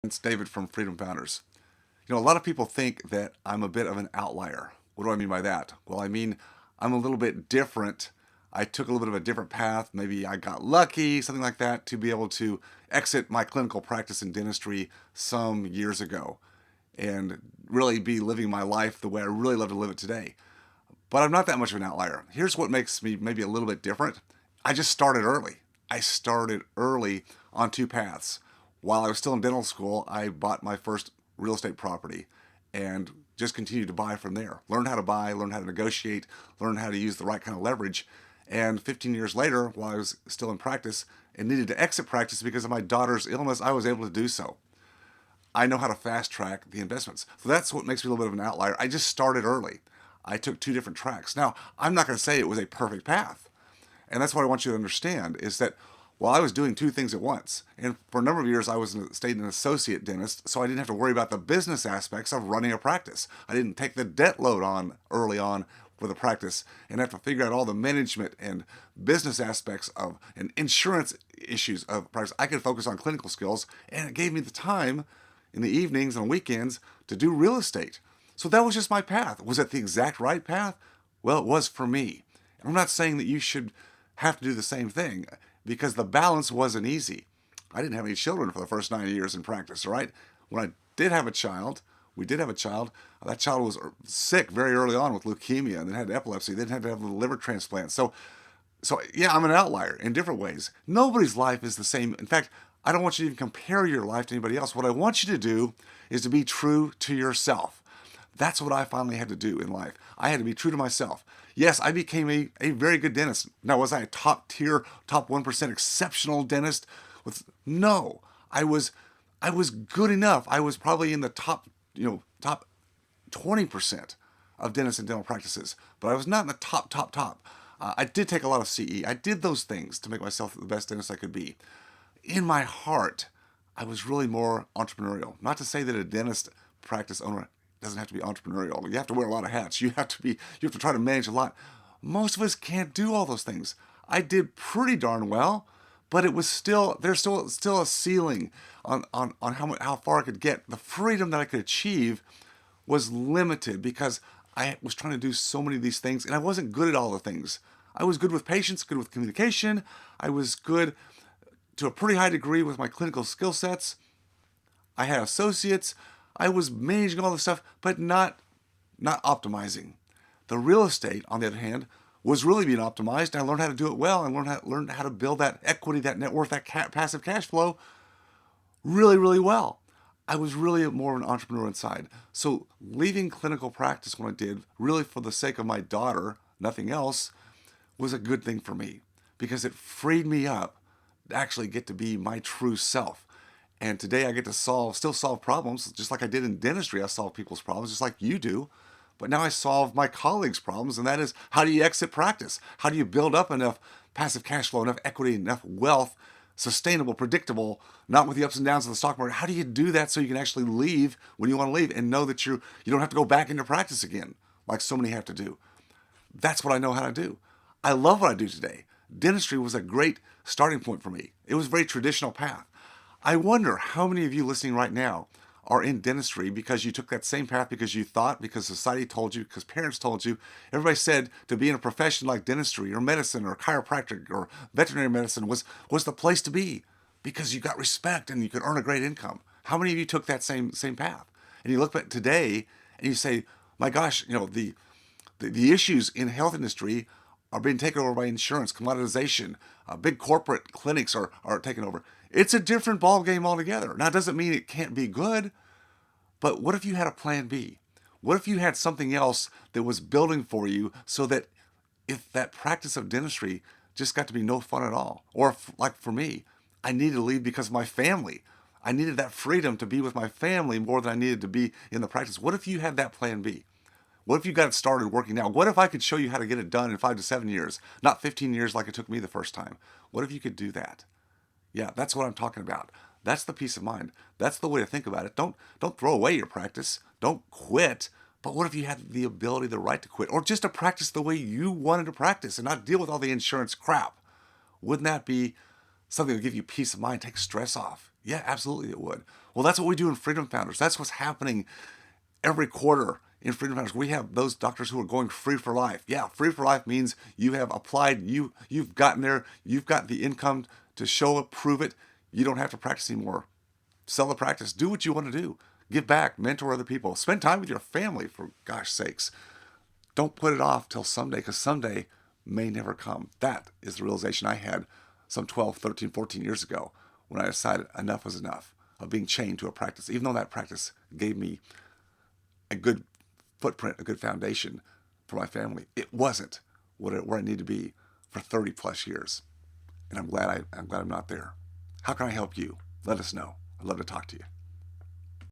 It's David from Freedom Founders. A lot of people think that I'm a bit of an outlier. What do I mean by that? Well, I mean, I'm a little bit different. I took a little bit of a different path. Maybe I got lucky, something like that, to be able to exit my clinical practice in dentistry some years ago and really be living my life the way I really love to live it today. But I'm not that much of an outlier. Here's what makes me maybe a little bit different. I just started early. I started early on two paths. While I was still in dental school, I bought my first real estate property and just continued to buy from there. Learned how to buy, learned how to negotiate, learned how to use the right kind of leverage. And 15 years later, while I was still in practice and needed to exit practice because of my daughter's illness, I was able to do so. I know how to fast track the investments. So that's what makes me a little bit of an outlier. I just started early. I took two different tracks. Now, I'm not going to say it was a perfect path. And that's what I want you to understand is that while I was doing two things at once, and for a number of years I stayed an associate dentist, so I didn't have to worry about the business aspects of running a practice. I didn't take the debt load on early on for the practice and have to figure out all the management and business aspects of and insurance issues of practice. I could focus on clinical skills, and it gave me the time in the evenings and weekends to do real estate. So that was just my path. Was it the exact right path? Well, it was for me. And I'm not saying that you should have to do the same thing because the balance wasn't easy. I didn't have any children for the first 9 years in practice, right? When I did have a child, we did have a child. That child was sick very early on with leukemia and then had epilepsy, then had to have a liver transplant. So yeah, I'm an outlier in different ways. Nobody's life is the same. In fact, I don't want you to even compare your life to anybody else. What I want you to do is to be true to yourself. That's what I finally had to do in life. I had to be true to myself. Yes, I became a very good dentist. Now, was I a top tier, top 1% exceptional dentist? No, I was good enough. I was probably in the top 20% of dentists and dental practices, but I was not in the top. I did take a lot of CE. I did those things to make myself the best dentist I could be. In my heart, I was really more entrepreneurial. Not to say that a dentist practice owner doesn't have to be entrepreneurial. You have to wear a lot of hats. You have to try to manage a lot. Most of us can't do all those things. I did pretty darn well, but it was there's still a ceiling on how far I could get. The freedom that I could achieve was limited because I was trying to do so many of these things and I wasn't good at all the things. I was good with patients, good with communication. I was good to a pretty high degree with my clinical skill sets. I had associates. I was managing all this stuff, but not optimizing. The real estate, on the other hand, was really being optimized. And I learned how to do it well and learned how to build that equity, that net worth, that passive cash flow really, really well. I was really more of an entrepreneur inside. So leaving clinical practice when I did, really for the sake of my daughter, nothing else, was a good thing for me because it freed me up to actually get to be my true self. And today I get to still solve problems, just like I did in dentistry. I solve people's problems, just like you do. But now I solve my colleagues' problems, and that is how do you exit practice? How do you build up enough passive cash flow, enough equity, enough wealth, sustainable, predictable, not with the ups and downs of the stock market? How do you do that so you can actually leave when you want to leave and know that you don't have to go back into practice again, like so many have to do? That's what I know how to do. I love what I do today. Dentistry was a great starting point for me. It was a very traditional path. I wonder how many of you listening right now are in dentistry because you took that same path because you thought, because society told you, because parents told you. Everybody said to be in a profession like dentistry or medicine or chiropractic or veterinary medicine was the place to be because you got respect and you could earn a great income. How many of you took that same path? And you look back today and you say, my gosh, the issues in health industry are being taken over by insurance, commoditization. Big corporate clinics are taken over. It's a different ball game altogether. Now, it doesn't mean it can't be good, but what if you had a plan B? What if you had something else that was building for you so that if that practice of dentistry just got to be no fun at all, or if, like for me, I needed to leave because of my family. I needed that freedom to be with my family more than I needed to be in the practice. What if you had that plan B? What if you got it started working now? What if I could show you how to get it done in 5 to 7 years, not 15 years like it took me the first time? What if you could do that? Yeah, that's what I'm talking about. That's the peace of mind. That's the way to think about it. Don't throw away your practice. Don't quit. But what if you had the ability, the right to quit, or just to practice the way you wanted to practice and not deal with all the insurance crap? Wouldn't that be something that would give you peace of mind, take stress off? Yeah, absolutely it would. Well, that's what we do in Freedom Founders. That's what's happening every quarter in Freedom Founders. We have those doctors who are going free for life. Yeah, free for life means you have applied, you've gotten there, you've got the income to show it, prove it. You don't have to practice anymore. Sell the practice. Do what you want to do. Give back. Mentor other people. Spend time with your family, for gosh sakes. Don't put it off till someday, because someday may never come. That is the realization I had some 12, 13, 14 years ago when I decided enough was enough of being chained to a practice, even though that practice gave me a good footprint, a good foundation for my family. It wasn't where I need to be for 30 plus years. And I'm glad I'm not there. How can I help you? Let us know. I'd love to talk to you.